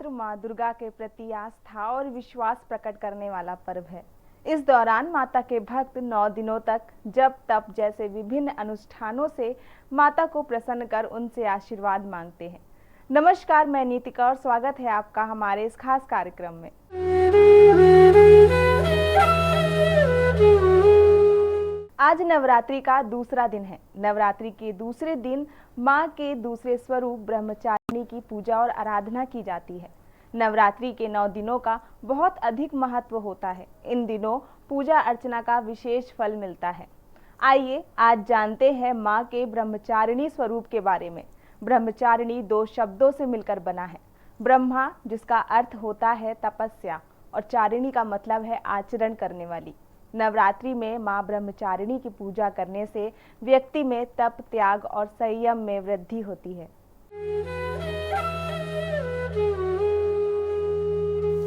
नवरात्र माँ दुर्गा के प्रति आस्था और विश्वास प्रकट करने वाला पर्व है। इस दौरान माता के भक्त 9 दिनों तक जप तप जैसे विभिन्न अनुष्ठानों से माता को प्रसन्न कर उनसे आशीर्वाद मांगते हैं। नमस्कार, मैं नीतिका और स्वागत है आपका हमारे इस खास कार्यक्रम में। आज नवरात्रि का दूसरा दिन है। नवरात्रि के दूसरे दिन माँ के दूसरे स्वरूप ब्रह्मचारिणी की पूजा और आराधना की जाती है। नवरात्रि के 9 दिनों का बहुत अधिक महत्व होता है। इन दिनों पूजा अर्चना का विशेष फल मिलता है। आइए आज जानते हैं माँ के ब्रह्मचारिणी स्वरूप के बारे में। ब्रह्मचारिणी 2 शब्दों से मिलकर बना है। ब्रह्मा, जिसका अर्थ होता है तपस्या, और चारिणी का मतलब है आचरण करने वाली। नवरात्रि में माँ ब्रह्मचारिणी की पूजा करने से व्यक्ति में तप, त्याग और संयम में वृद्धि होती है।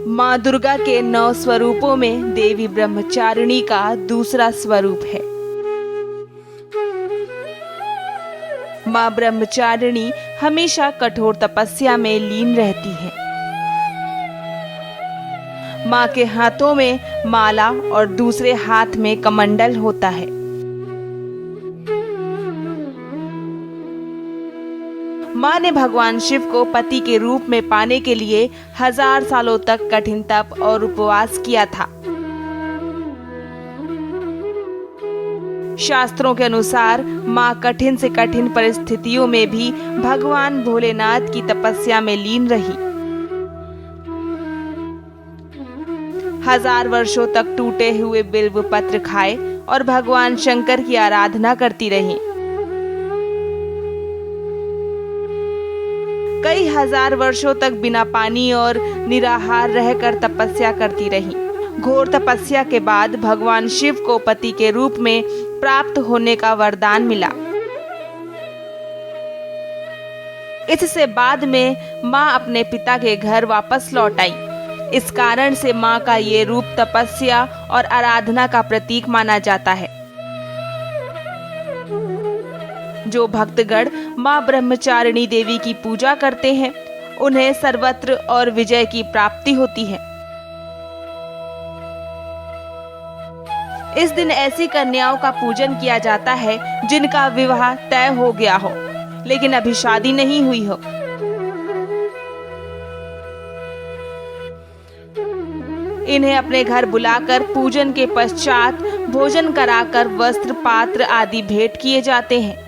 माँ दुर्गा के 9 स्वरूपों में देवी ब्रह्मचारिणी का दूसरा स्वरूप है। माँ ब्रह्मचारिणी हमेशा कठोर तपस्या में लीन रहती है। माँ के हाथों में माला और दूसरे हाथ में कमंडल होता है। माँ ने भगवान शिव को पति के रूप में पाने के लिए 1000 सालों तक कठिन तप और उपवास किया था। शास्त्रों के अनुसार माँ कठिन से कठिन परिस्थितियों में भी भगवान भोलेनाथ की तपस्या में लीन रही। 1000 वर्षों तक टूटे हुए बिल्व पत्र खाए और भगवान शंकर की आराधना करती रही। कई 1000 वर्षों तक बिना पानी और निराहार रहकर तपस्या करती रही। घोर तपस्या के बाद भगवान शिव को पति के रूप में प्राप्त होने का वरदान मिला। इससे बाद में माँ अपने पिता के घर वापस लौट आई। इस कारण से माँ का ये रूप तपस्या और आराधना का प्रतीक माना जाता है। जो भक्तगण माँ ब्रह्मचारिणी देवी की पूजा करते हैं, उन्हें सर्वत्र और विजय की प्राप्ति होती है। इस दिन ऐसी कन्याओं का पूजन किया जाता है जिनका विवाह तय हो गया हो, लेकिन अभी शादी नहीं हुई हो। इन्हें अपने घर बुलाकर पूजन के पश्चात भोजन कराकर वस्त्र, पात्र आदि भेंट किए जाते हैं।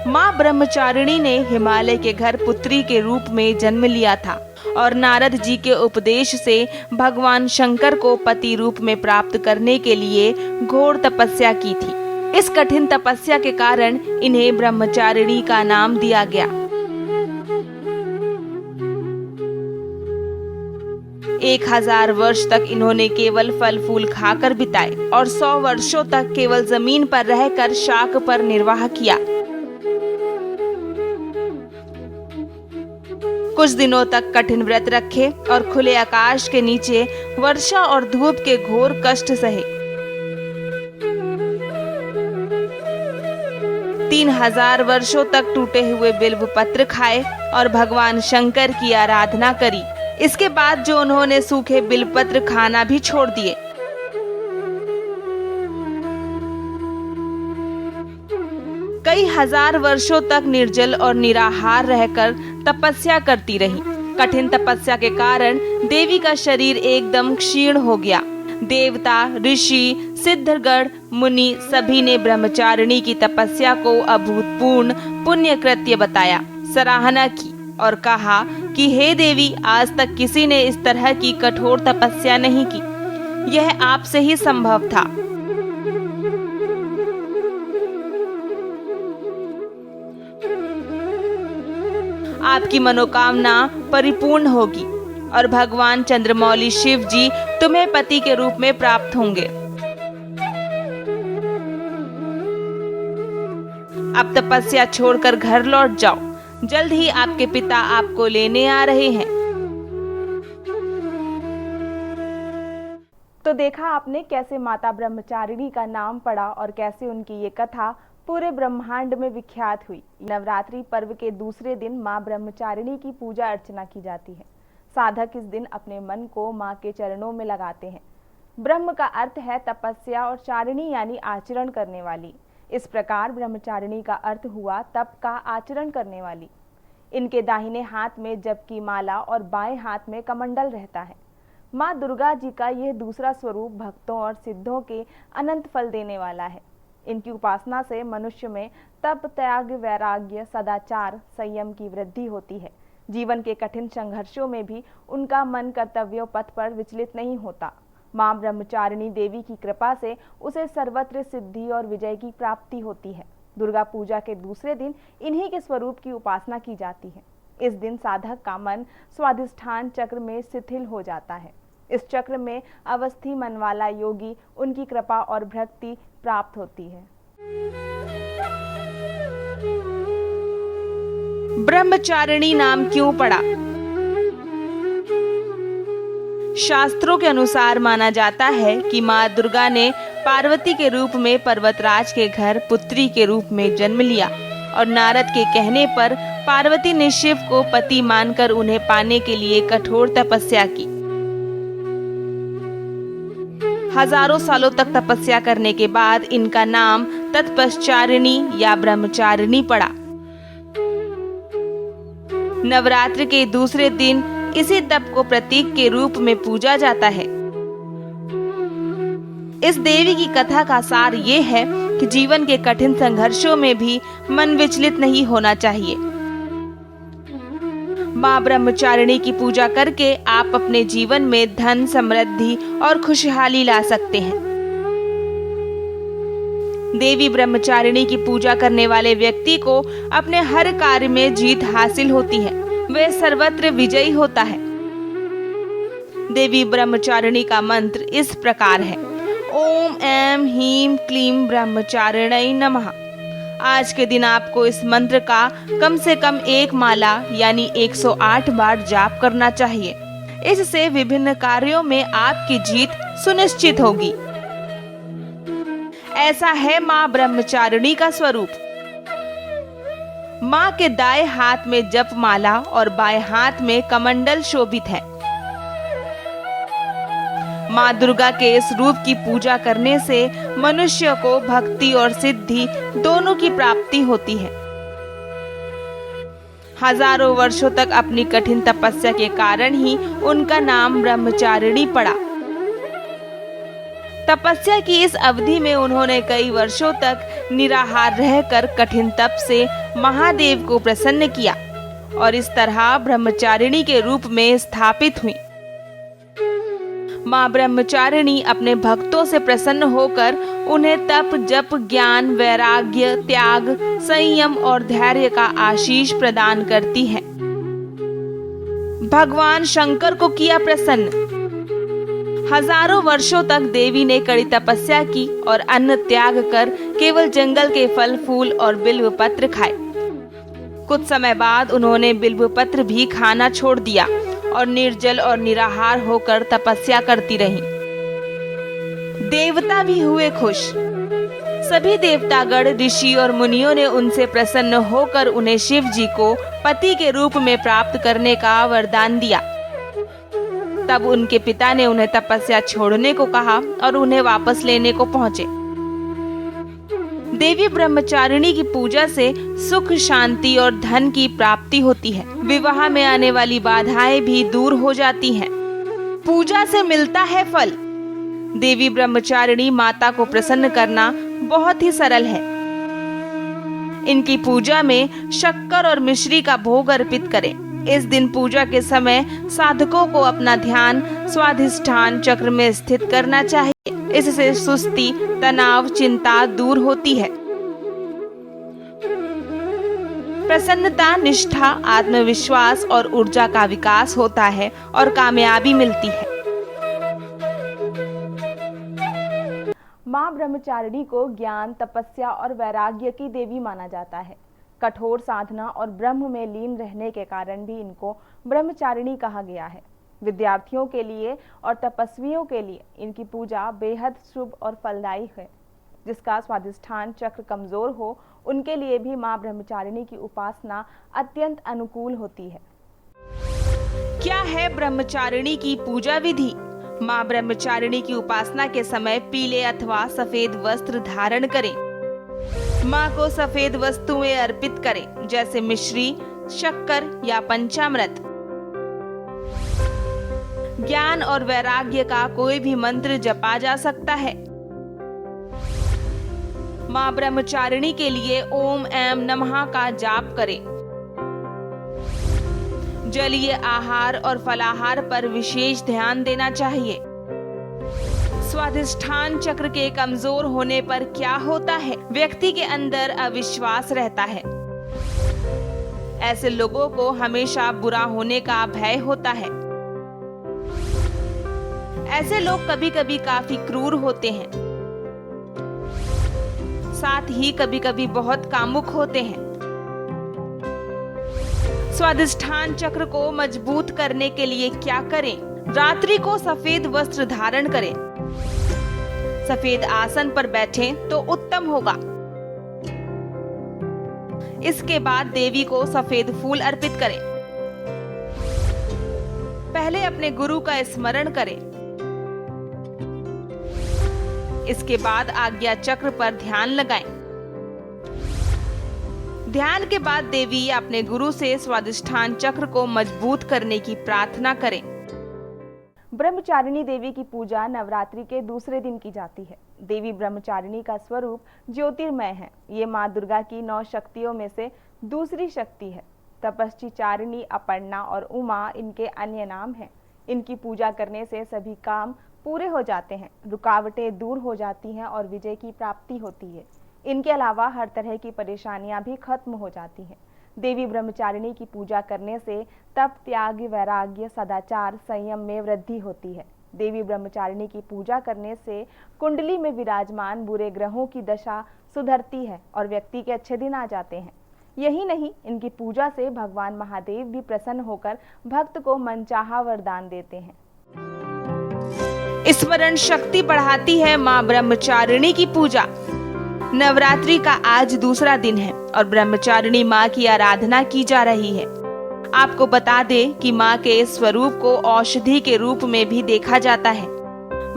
माँ ब्रह्मचारिणी ने हिमालय के घर पुत्री के रूप में जन्म लिया था और नारद जी के उपदेश से भगवान शंकर को पति रूप में प्राप्त करने के लिए घोर तपस्या की थी। इस कठिन तपस्या के कारण इन्हें ब्रह्मचारिणी का नाम दिया गया। 1000 वर्ष तक इन्होंने केवल फल फूल खाकर बिताए और 100 वर्षों तक केवल जमीन पर रहकर शाक पर निर्वाह किया। कुछ दिनों तक कठिन व्रत रखे और खुले आकाश के नीचे वर्षा और धूप के घोर कष्ट सहे। 3000 वर्षों तक टूटे हुए बिल्व पत्र खाए और भगवान शंकर की आराधना करी। इसके बाद जो उन्होंने सूखे बिलपत्र खाना भी छोड़ दिए। कई 1000 वर्षों तक निर्जल और निराहार रहकर तपस्या करती रही। कठिन तपस्या के कारण देवी का शरीर एकदम क्षीण हो गया। देवता, ऋषि, सिद्धगण, मुनि सभी ने ब्रह्मचारिणी की तपस्या को अभूतपूर्व पुण्य कृत्य बताया, सराहना की और कहा कि हे देवी, आज तक किसी ने इस तरह की कठोर तपस्या नहीं की। यह आपसे ही संभव था। आपकी मनोकामना परिपूर्ण होगी और भगवान चंद्रमौली शिव जी तुम्हें पति के रूप में प्राप्त होंगे। अब तपस्या छोड़कर घर लौट जाओ। जल्द ही आपके पिता आपको लेने आ रहे हैं। तो देखा आपने कैसे माता ब्रह्मचारिणी का नाम पड़ा और कैसे उनकी ये कथा पूरे ब्रह्मांड में विख्यात हुई। नवरात्रि पर्व के दूसरे दिन मां ब्रह्मचारिणी की पूजा अर्चना की जाती है। साधक इस दिन अपने मन को मां के चरणों में लगाते हैं। ब्रह्म का अर्थ है तपस्या और चारिणी यानी आचरण करने वाली। इस प्रकार ब्रह्मचारिणी का अर्थ हुआ तप का आचरण करने वाली। इनके दाहिने हाथ में जप की माला और बाएं हाथ में कमंडल रहता है। मां दुर्गा जी का यह दूसरा स्वरूप भक्तों और सिद्धों के अनंत फल देने वाला है। इनकी उपासना से मनुष्य में तप, त्याग, वैराग्य, सदाचार, संयम की वृद्धि होती है। जीवन के कठिन संघर्षों में भी उनका मन कर्तव्यों पथ पर विचलित नहीं होता। मां ब्रह्मचारिणी देवी की कृपा से उसे सर्वत्र सिद्धि और विजय की प्राप्ति होती है। दुर्गा पूजा के दूसरे दिन इन्हीं के स्वरूप की उपासना की जाती है। इस दिन साधक का मन स्वाधिष्ठान चक्र में शिथिल हो जाता है। इस चक्र में अवस्थी मन वाला योगी उनकी कृपा और भक्ति प्राप्त होती है। ब्रह्मचारिणी नाम क्यों पड़ा? शास्त्रों के अनुसार माना जाता है कि मां दुर्गा ने पार्वती के रूप में पर्वतराज के घर पुत्री के रूप में जन्म लिया और नारद के कहने पर पार्वती ने शिव को पति मानकर उन्हें पाने के लिए कठोर तपस्या की। हजारों सालों तक तपस्या करने के बाद इनका नाम तत्पश्चारिणी या ब्रह्मचारिणी पड़ा। नवरात्र के दूसरे दिन इसी तप को प्रतीक के रूप में पूजा जाता है। इस देवी की कथा का सार ये है कि जीवन के कठिन संघर्षों में भी मन विचलित नहीं होना चाहिए। मां ब्रह्मचारिणी की पूजा करके आप अपने जीवन में धन, समृद्धि और खुशहाली ला सकते हैं। देवी ब्रह्मचारिणी की पूजा करने वाले व्यक्ति को अपने हर कार्य में जीत हासिल होती है। वह सर्वत्र विजयी होता है। देवी ब्रह्मचारिणी का मंत्र इस प्रकार है: ओम ऐं ह्रीं क्लीं ब्रह्मचारिण्यै नमः। आज के दिन आपको इस मंत्र का कम से कम एक माला यानी 108 बार जाप करना चाहिए। इससे विभिन्न कार्यों में आपकी जीत सुनिश्चित होगी। ऐसा है मां ब्रह्मचारिणी का स्वरूप। मां के दाएं हाथ में जप माला और बाएं हाथ में कमंडल शोभित है। मां दुर्गा के इस रूप की पूजा करने से मनुष्य को भक्ति और सिद्धि दोनों की प्राप्ति होती है। हजारों वर्षों तक अपनी कठिन तपस्या के कारण ही उनका नाम ब्रह्मचारिणी पड़ा। तपस्या की इस अवधि में उन्होंने कई वर्षों तक निराहार रहकर कठिन तप से महादेव को प्रसन्न किया और इस तरह ब्रह्मचारिणी के रूप में स्थापित हुई। मां ब्रह्मचारिणी अपने भक्तों से प्रसन्न होकर उन्हें तप, जप, ज्ञान, वैराग्य, त्याग, संयम और धैर्य का आशीष प्रदान करती है। भगवान शंकर को किया प्रसन्न। हजारों वर्षों तक देवी ने कड़ी तपस्या की और अन्न त्याग कर केवल जंगल के फल फूल और बिल्व पत्र खाए। कुछ समय बाद उन्होंने बिल्व पत्र भी खाना छोड़ दिया और निर्जल और निराहार होकर तपस्या करती रहीं। देवता भी हुए खुश। सभी देवतागण, ऋषि और मुनियों ने उनसे प्रसन्न होकर उन्हें शिव जी को पति के रूप में प्राप्त करने का वरदान दिया। तब उनके पिता ने उन्हें तपस्या छोड़ने को कहा और उन्हें वापस लेने को पहुंचे। देवी ब्रह्मचारिणी की पूजा से सुख, शांति और धन की प्राप्ति होती है। विवाह में आने वाली बाधाएं भी दूर हो जाती हैं। पूजा से मिलता है फल। देवी ब्रह्मचारिणी माता को प्रसन्न करना बहुत ही सरल है। इनकी पूजा में शक्कर और मिश्री का भोग अर्पित करें। इस दिन पूजा के समय साधकों को अपना ध्यान स्वाधिष्ठान चक्र में स्थित करना चाहिए। इससे सुस्ती, तनाव, चिंता दूर होती है। प्रसन्नता, निष्ठा, आत्मविश्वास और ऊर्जा का विकास होता है और कामयाबी मिलती है। मां ब्रह्मचारिणी को ज्ञान, तपस्या और वैराग्य की देवी माना जाता है। कठोर साधना और ब्रह्म में लीन रहने के कारण भी इनको ब्रह्मचारिणी कहा गया है। विद्यार्थियों के लिए और तपस्वियों के लिए इनकी पूजा बेहद शुभ और फलदायी है। जिसका स्वादिष्ठान चक्र कमजोर हो, उनके लिए भी मां ब्रह्मचारिणी की उपासना अत्यंत अनुकूल होती है। क्या है ब्रह्मचारिणी की पूजा विधि? मां ब्रह्मचारिणी की उपासना के समय पीले अथवा सफेद वस्त्र धारण करें। मां को सफेद वस्तुएं अर्पित करें, जैसे मिश्री, शक्कर या पंचामृत। ज्ञान और वैराग्य का कोई भी मंत्र जपा जा सकता है। मां ब्रह्मचारिणी के लिए ओम ऐं नमः का जाप करें। जलीय आहार और फलाहार पर विशेष ध्यान देना चाहिए। स्वादिष्ठान चक्र के कमजोर होने पर क्या होता है? व्यक्ति के अंदर अविश्वास रहता है। ऐसे लोगों को हमेशा बुरा होने का भय होता है। ऐसे लोग कभी कभी काफी क्रूर होते हैं, साथ ही कभी कभी बहुत कामुक होते हैं। स्वादिष्ठान चक्र को मजबूत करने के लिए क्या करें? रात्रि को सफेद वस्त्र धारण करें। सफेद आसन पर बैठें तो उत्तम होगा। इसके बाद देवी को सफेद फूल अर्पित करें। पहले अपने गुरु का स्मरण करें। इसके बाद आज्ञा चक्र पर ध्यान लगाएं। ध्यान के बाद देवी अपने गुरु से स्वादिष्ठान चक्र को मजबूत करने की प्रार्थना करें। ब्रह्मचारिणी देवी की पूजा नवरात्रि के दूसरे दिन की जाती है। देवी ब्रह्मचारिणी का स्वरूप ज्योतिर्मय है। ये मां दुर्गा की 9 शक्तियों में से दूसरी शक्ति है। तपस्वी, चारिणी, अपर्णा और उमा इनके अन्य नाम हैं। इनकी पूजा करने से सभी काम पूरे हो जाते हैं, रुकावटें दूर हो जाती हैं और विजय की प्राप्ति होती है। इनके अलावा हर तरह की परेशानियां भी खत्म हो जाती हैं। देवी ब्रह्मचारिणी की पूजा करने से तप, त्याग, वैराग्य, सदाचार, संयम में वृद्धि होती है। देवी ब्रह्मचारिणी की पूजा करने से कुंडली में विराजमान बुरे ग्रहों की दशा सुधरती है और व्यक्ति के अच्छे दिन आ जाते हैं। यही नहीं, इनकी पूजा से भगवान महादेव भी प्रसन्न होकर भक्त को मनचाहा वरदान देते हैं। स्मरण शक्ति बढ़ाती है मां ब्रह्मचारिणी की पूजा। नवरात्रि का आज दूसरा दिन है और ब्रह्मचारिणी मां की आराधना की जा रही है। आपको बता दें कि मां के स्वरूप को औषधि के रूप में भी देखा जाता है।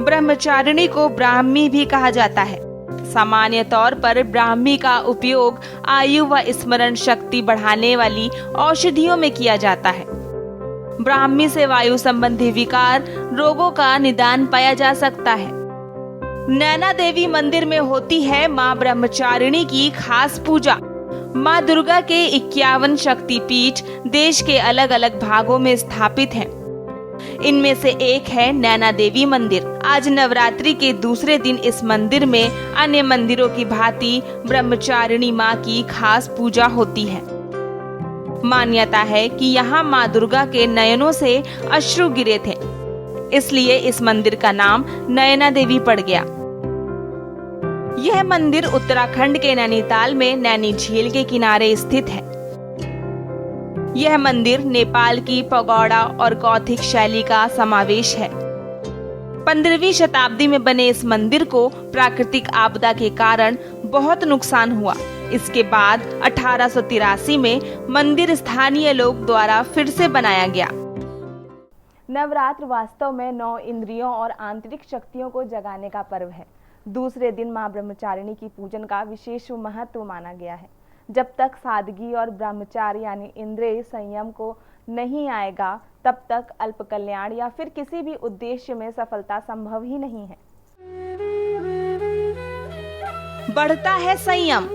ब्रह्मचारिणी को ब्राह्मी भी कहा जाता है। सामान्य तौर पर ब्राह्मी का उपयोग आयु व स्मरण शक्ति बढ़ाने वाली औषधियों में किया जाता है। ब्राह्मी से वायु संबंधी विकार, रोगों का निदान पाया जा सकता है। नैना देवी मंदिर में होती है मां ब्रह्मचारिणी की खास पूजा। मां दुर्गा के 51 शक्तिपीठ देश के अलग अलग भागों में स्थापित हैं। इनमें से एक है नैना देवी मंदिर। आज नवरात्रि के दूसरे दिन इस मंदिर में अन्य मंदिरों की भांति ब्रह्मचारिणी मां की खास पूजा होती है। मान्यता है कि यहाँ मां दुर्गा के नयनों से अश्रु गिरे थे, इसलिए इस मंदिर का नाम नयना देवी पड़ गया। यह मंदिर उत्तराखंड के नैनीताल में नैनी झील के किनारे स्थित है। यह मंदिर नेपाल की पगोड़ा और गौथिक शैली का समावेश है। 15वीं शताब्दी में बने इस मंदिर को प्राकृतिक आपदा के कारण बहुत नुकसान हुआ। इसके बाद 1883 में मंदिर स्थानीय लोग द्वारा फिर से बनाया गया। नवरात्र वास्तव में 9 इंद्रियों और आंतरिक शक्तियों को जगाने का पर्व है। दूसरे दिन मां ब्रह्मचारिणी की पूजन का विशेष महत्व माना गया है। जब तक सादगी और ब्रह्मचार्य यानी इंद्रिय संयम को नहीं आएगा, तब तक अल्प कल्याण या फिर किसी भी उद्देश्य में सफलता संभव ही नहीं है। बढ़ता है संयम।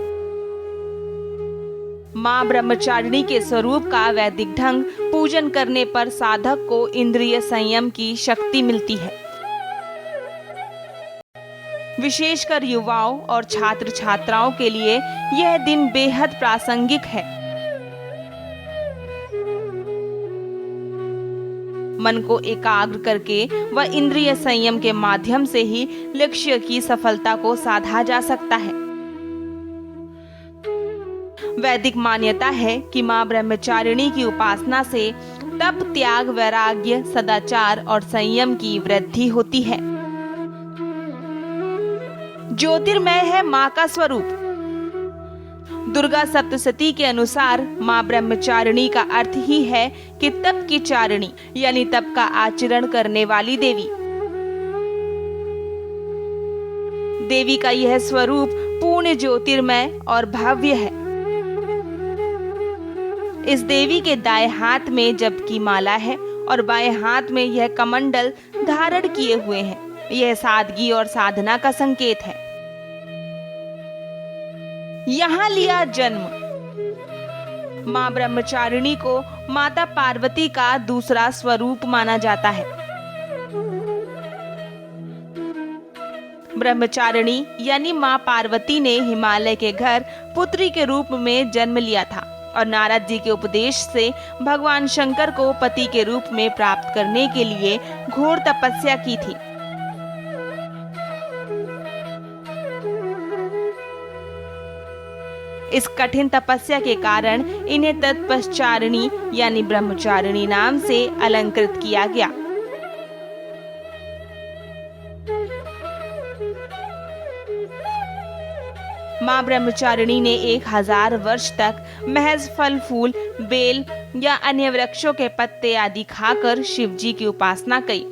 मां ब्रह्मचारिणी के स्वरूप का वैदिक ढंग पूजन करने पर साधक को इंद्रिय संयम की शक्ति मिलती है। विशेषकर युवाओं और छात्र छात्राओं के लिए यह दिन बेहद प्रासंगिक है। मन को एकाग्र करके व इंद्रिय संयम के माध्यम से ही लक्ष्य की सफलता को साधा जा सकता है। वैदिक मान्यता है कि मां ब्रह्मचारिणी की उपासना से तप, त्याग, वैराग्य, सदाचार और संयम की वृद्धि होती है। ज्योतिर्मय है माँ का स्वरूप। दुर्गा सप्तशती के अनुसार माँ ब्रह्मचारिणी का अर्थ ही है कि तप की चारिणी, यानी तप का आचरण करने वाली देवी। देवी का यह स्वरूप पूर्ण ज्योतिर्मय और भव्य है। इस देवी के दाएं हाथ में जप की माला है और बाएं हाथ में यह कमंडल धारण किए हुए हैं। यह सादगी और साधना का संकेत है। यहाँ लिया जन्म। माँ ब्रह्मचारिणी को माता पार्वती का दूसरा स्वरूप माना जाता है। ब्रह्मचारिणी यानी माँ पार्वती ने हिमालय के घर पुत्री के रूप में जन्म लिया था और नारद जी के उपदेश से भगवान शंकर को पति के रूप में प्राप्त करने के लिए घोर तपस्या की थी। इस कठिन तपस्या के कारण इन्हें तत्पश्चारिणी यानी ब्रह्मचारिणी नाम से अलंकृत किया गया। माँ ब्रह्मचारिणी ने 1000 वर्ष तक महज फल फूल, बेल या अन्य वृक्षों के पत्ते आदि खाकर शिव जी की उपासना की।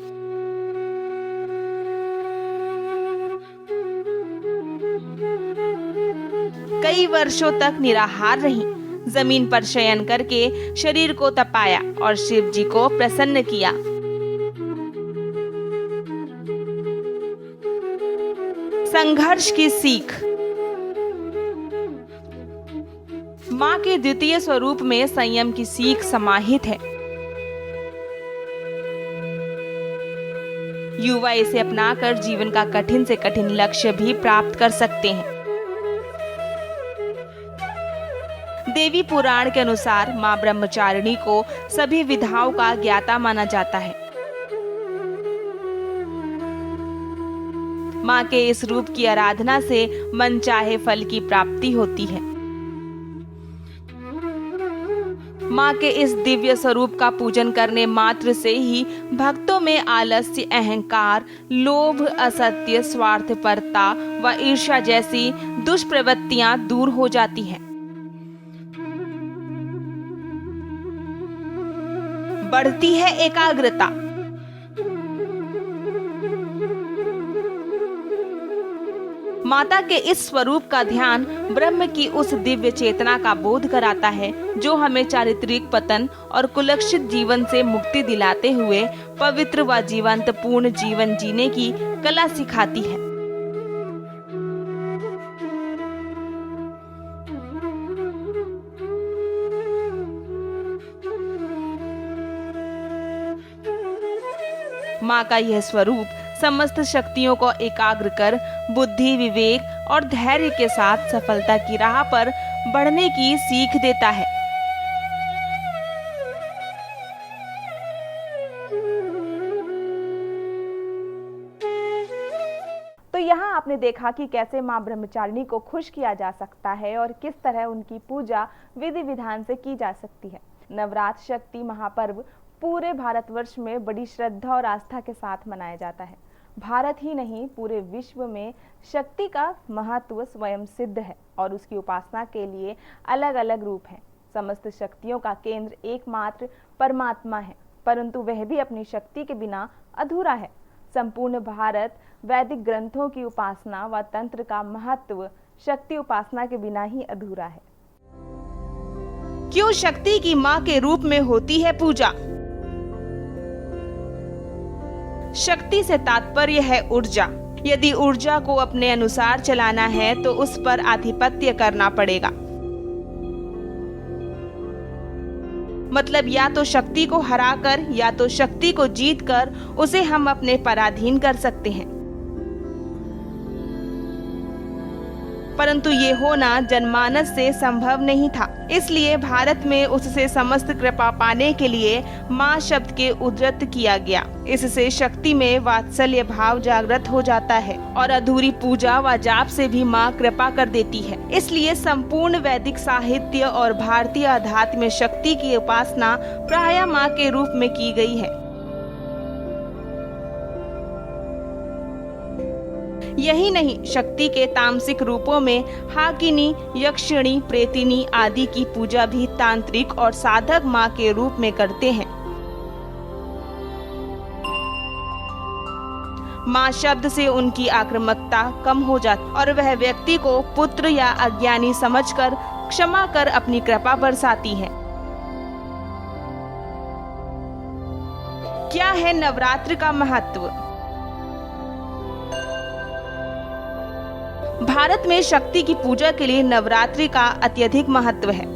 कई वर्षों तक निराहार रही, जमीन पर शयन करके शरीर को तपाया और शिव जी को प्रसन्न किया। संघर्ष की सीख। माँ के द्वितीय स्वरूप में संयम की सीख समाहित है। युवा इसे अपनाकर जीवन का कठिन से कठिन लक्ष्य भी प्राप्त कर सकते हैं। देवी पुराण के अनुसार माँ ब्रह्मचारिणी को सभी विधाओं का ज्ञाता माना जाता है। माँ के इस रूप की आराधना से मनचाहे फल की प्राप्ति होती है। माँ के इस दिव्य स्वरूप का पूजन करने मात्र से ही भक्तों में आलस्य, अहंकार, लोभ, असत्य, स्वार्थपरता व ईर्ष्या जैसी दुष्प्रवृत्तियां दूर हो जाती हैं। बढ़ती है एकाग्रता। माता के इस स्वरूप का ध्यान ब्रह्म की उस दिव्य चेतना का बोध कराता है जो हमें चारित्रिक पतन और कुलक्षित जीवन से मुक्ति दिलाते हुए पवित्र व जीवंत पूर्ण जीवन जीने की कला सिखाती है। माँ का यह स्वरूप समस्त शक्तियों को एकाग्र कर बुद्धि, विवेक और धैर्य के साथ सफलता की राह पर बढ़ने की सीख देता है। तो यहाँ आपने देखा कि कैसे माँ ब्रह्मचारिणी को खुश किया जा सकता है और किस तरह उनकी पूजा विधि विधान से की जा सकती है। नवरात्र शक्ति महापर्व पूरे भारतवर्ष में बड़ी श्रद्धा और आस्था के साथ मनाया जाता है। भारत ही नहीं, पूरे विश्व में शक्ति का महत्व स्वयं सिद्ध है और उसकी उपासना के लिए अलग अलग रूप हैं। समस्त शक्तियों का केंद्र एकमात्र परमात्मा है, परंतु वह भी अपनी शक्ति के बिना अधूरा है। संपूर्ण भारत वैदिक ग्रंथों की उपासना व तंत्र का महत्व शक्ति उपासना के बिना ही अधूरा है। क्यों शक्ति की माँ के रूप में होती है पूजा? शक्ति से तात्पर्य है ऊर्जा। यदि ऊर्जा को अपने अनुसार चलाना है तो उस पर आधिपत्य करना पड़ेगा। मतलब या तो शक्ति को हराकर या तो शक्ति को जीतकर उसे हम अपने पराधीन कर सकते हैं। परंतु ये होना जनमानस से संभव नहीं था। इसलिए भारत में उससे समस्त कृपा पाने के लिए माँ शब्द के उद्धृत किया गया। इससे शक्ति में वात्सल्य भाव जागृत हो जाता है और अधूरी पूजा व जाप से भी माँ कृपा कर देती है। इसलिए संपूर्ण वैदिक साहित्य और भारतीय अध्यात्म में शक्ति की उपासना प्रायः माँ के रूप में की गई है। यही नहीं, शक्ति के तामसिक रूपों में हाकिनी, यक्षिणी, प्रेतिनी आदि की पूजा भी तांत्रिक और साधक मां के रूप में करते हैं। मां शब्द से उनकी आक्रामकता कम हो जाती और वह व्यक्ति को पुत्र या अज्ञानी समझकर क्षमा कर अपनी कृपा बरसाती है। क्या है नवरात्र का महत्व? भारत में शक्ति की पूजा के लिए नवरात्रि का अत्यधिक महत्व है।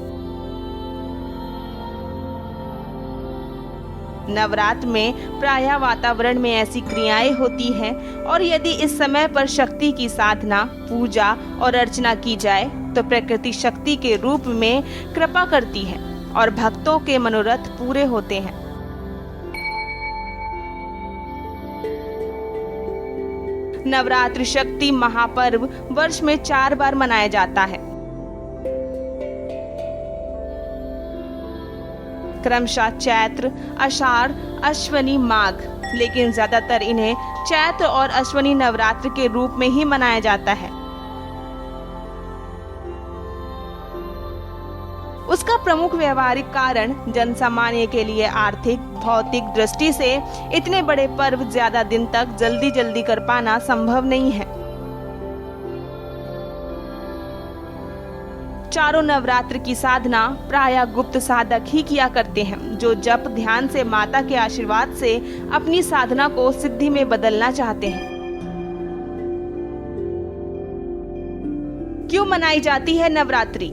नवरात्र में प्रायः वातावरण में ऐसी क्रियाएं होती हैं और यदि इस समय पर शक्ति की साधना, पूजा और अर्चना की जाए तो प्रकृति शक्ति के रूप में कृपा करती है और भक्तों के मनोरथ पूरे होते हैं। नवरात्रि शक्ति महापर्व वर्ष में 4 बार मनाया जाता है, क्रमशः चैत्र, आषाढ़, अश्वनी, माघ, लेकिन ज्यादातर इन्हें चैत्र और अश्वनी नवरात्र के रूप में ही मनाया जाता है। उसका प्रमुख व्यवहारिक कारण जन सामान्य के लिए आर्थिक, भौतिक दृष्टि से इतने बड़े पर्व ज्यादा दिन तक जल्दी कर पाना संभव नहीं है। चारों नवरात्र की साधना प्रायः गुप्त साधक ही किया करते हैं, जो जप ध्यान से माता के आशीर्वाद से अपनी साधना को सिद्धि में बदलना चाहते हैं। क्यों मनाई जाती है नवरात्रि?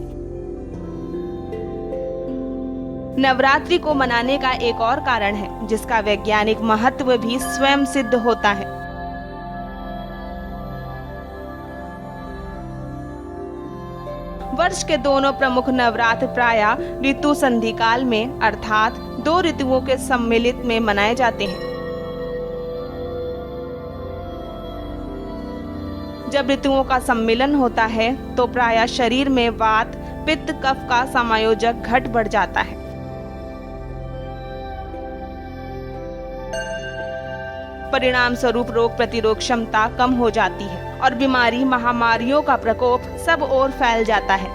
नवरात्रि को मनाने का एक और कारण है जिसका वैज्ञानिक महत्व भी स्वयं सिद्ध होता है। वर्ष के दोनों प्रमुख नवरात्र प्रायः ऋतु संधि काल में अर्थात 2 ऋतुओं के सम्मिलित में मनाए जाते हैं। जब ऋतुओं का सम्मिलन होता है तो प्रायः शरीर में वात, पित्त, कफ का समायोजक घट बढ़ जाता है। परिणाम स्वरूप रोग प्रतिरोध क्षमता कम हो जाती है और बीमारी, महामारियों का प्रकोप सब ओर फैल जाता है।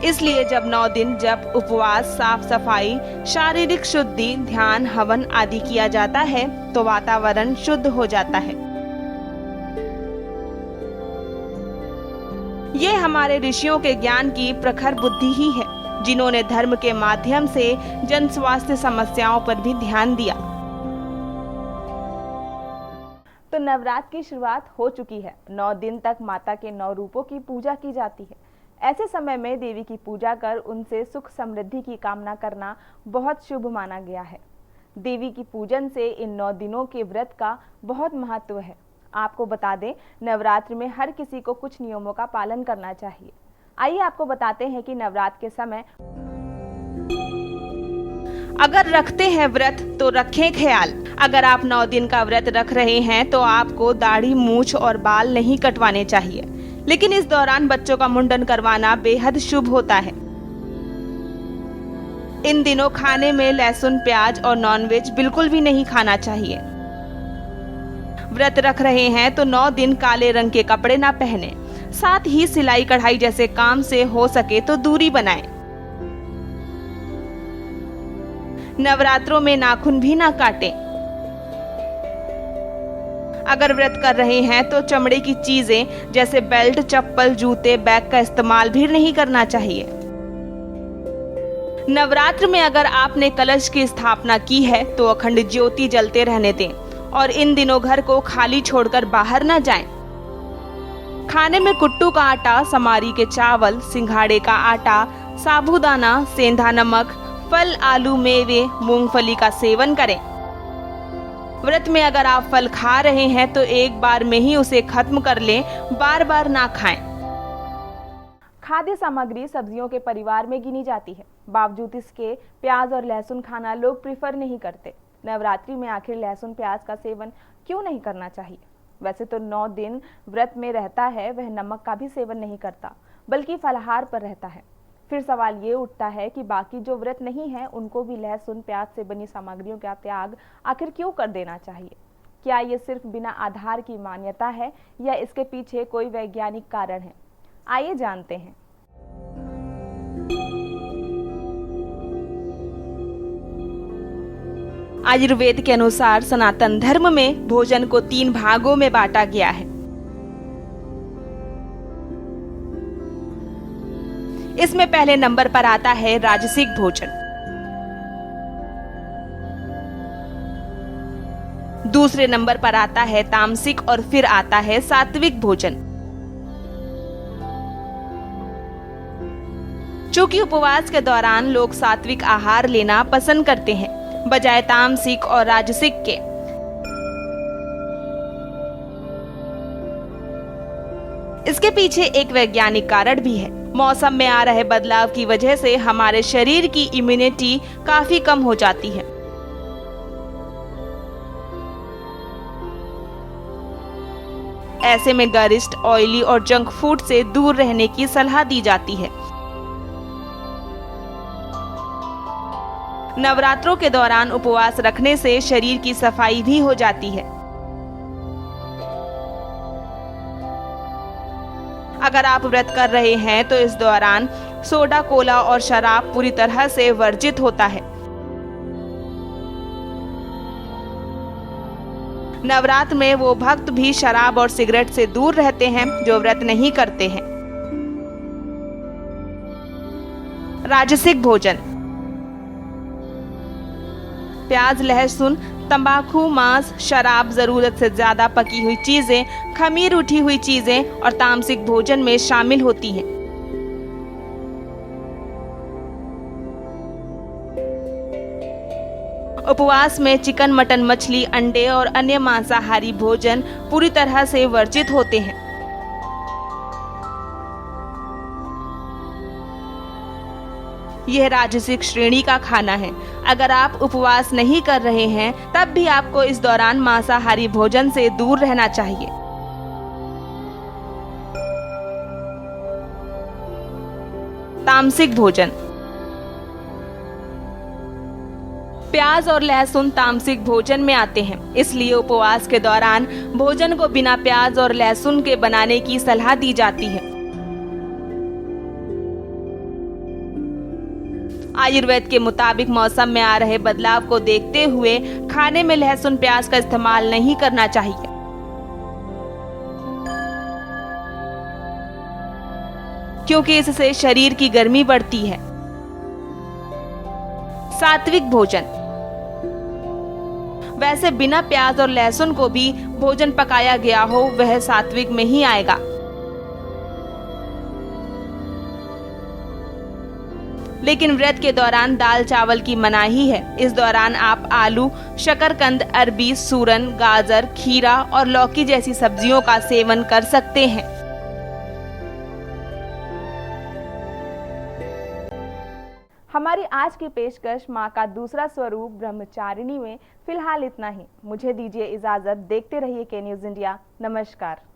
इसलिए जब 9 दिन जब उपवास, साफ सफाई, शारीरिक शुद्धि, ध्यान, हवन आदि किया जाता है तो वातावरण शुद्ध हो जाता है। ये हमारे ऋषियों के ज्ञान की प्रखर बुद्धि ही है, जिन्होंने धर्म के माध्यम से जन स्वास्थ्य समस्याओं पर भी ध्यान दिया। तो नवरात्र की शुरुआत हो चुकी है। 9 दिन तक माता के 9 रूपों की पूजा की जाती है। ऐसे समय में देवी की पूजा कर उनसे सुख समृद्धि की कामना करना बहुत शुभ माना गया है। देवी की पूजन से इन 9 दिनों के व्रत का बहुत महत्व है। आपको बता दें, नवरात्र में हर किसी को कुछ नियमों का पालन करना चाहिए। आइए आपको बताते हैं कि नवरात्र के समय अगर रखते हैं व्रत तो रखें ख्याल। अगर आप 9 दिन का व्रत रख रहे हैं तो आपको दाढ़ी, मूछ और बाल नहीं कटवाने चाहिए, लेकिन इस दौरान बच्चों का मुंडन करवाना बेहद शुभ होता है। इन दिनों खाने में लहसुन, प्याज और नॉनवेज बिल्कुल भी नहीं खाना चाहिए। व्रत रख रहे हैं तो 9 दिन काले रंग के कपड़े ना पहने, साथ ही सिलाई कढ़ाई जैसे काम से हो सके तो दूरी बनाएं। नवरात्रों में नाखून भी ना काटें। अगर व्रत कर रहे हैं तो चमड़े की चीजें जैसे बेल्ट, चप्पल, जूते, बैग का इस्तेमाल भी नहीं करना चाहिए। नवरात्र में अगर आपने कलश की स्थापना की है तो अखंड ज्योति जलते रहने दें और इन दिनों घर को खाली छोड़कर बाहर न जाएं। खाने में कुट्टू का आटा, समारी के चावल, सिंघाड़े का आटा, साबूदाना, सेंधा नमक, फल, आलू, मेवे, मूंगफली का सेवन करें। व्रत में अगर आप फल खा रहे हैं तो एक बार में ही उसे खत्म कर लें, बार बार ना खाएं। खाद्य सामग्री सब्जियों के परिवार में गिनी जाती है। बावजूद इसके प्याज और लहसुन खाना लोग प्रीफर नहीं करते। नवरात्रि में आखिर लहसुन प्याज का सेवन क्यों नहीं करना चाहिए? वैसे तो 9 दिन व्रत में रहता है वह नमक का भी सेवन नहीं करता, बल्कि फलाहार पर रहता है। फिर सवाल ये उठता है कि बाकी जो व्रत नहीं है उनको भी लहसुन प्याज से बनी सामग्रियों का त्याग आखिर क्यों कर देना चाहिए? क्या ये सिर्फ बिना आधार की मान्यता है या इसके पीछे कोई वैज्ञानिक कारण है? आइए जानते हैं। आयुर्वेद के अनुसार सनातन धर्म में भोजन को 3 भागों में बांटा गया है। इसमें पहले नंबर पर आता है राजसिक भोजन, दूसरे नंबर पर आता है तामसिक और फिर आता है सात्विक भोजन। चूंकि उपवास के दौरान लोग सात्विक आहार लेना पसंद करते हैं बजाय तामसिक और राजसिक के। इसके पीछे एक वैज्ञानिक कारण भी है। मौसम में आ रहे बदलाव की वजह से हमारे शरीर की इम्यूनिटी काफी कम हो जाती है। ऐसे में गरिष्ठ, ऑयली और जंक फूड से दूर रहने की सलाह दी जाती है। नवरात्रों के दौरान उपवास रखने से शरीर की सफाई भी हो जाती है। अगर आप व्रत कर रहे हैं तो इस दौरान सोडा, कोला और शराब पूरी तरह से वर्जित होता है। नवरात्र में वो भक्त भी शराब और सिगरेट से दूर रहते हैं जो व्रत नहीं करते हैं। राजसिक भोजन: प्याज, लहसुन, तंबाकू, मांस, शराब, जरूरत से ज्यादा पकी हुई चीजें, खमीर उठी हुई चीजें और तामसिक भोजन में शामिल होती हैं। उपवास में चिकन, मटन, मछली, अंडे और अन्य मांसाहारी भोजन पूरी तरह से वर्जित होते हैं। यह राजसिक श्रेणी का खाना है। अगर आप उपवास नहीं कर रहे हैं तब भी आपको इस दौरान मांसाहारी भोजन से दूर रहना चाहिए। तामसिक भोजन: प्याज और लहसुन तामसिक भोजन में आते हैं, इसलिए उपवास के दौरान भोजन को बिना प्याज और लहसुन के बनाने की सलाह दी जाती है। आयुर्वेद के मुताबिक मौसम में आ रहे बदलाव को देखते हुए खाने में लहसुन, प्याज का इस्तेमाल नहीं करना चाहिए। क्योंकि इससे शरीर की गर्मी बढ़ती है। सात्विक भोजन: वैसे बिना प्याज और लहसुन को भी भोजन पकाया गया हो वह सात्विक में ही आएगा। लेकिन व्रत के दौरान दाल चावल की मनाही है। इस दौरान आप आलू, शकरकंद, अरबी, सूरन, गाजर, खीरा और लौकी जैसी सब्जियों का सेवन कर सकते हैं। हमारी आज की पेशकश माँ का दूसरा स्वरूप ब्रह्मचारिणी में फिलहाल इतना ही। मुझे दीजिए इजाजत। देखते रहिए के न्यूज़ इंडिया। नमस्कार।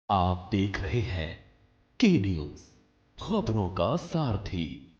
आप देख रहे हैं के न्यूज, खबरों का सारथी।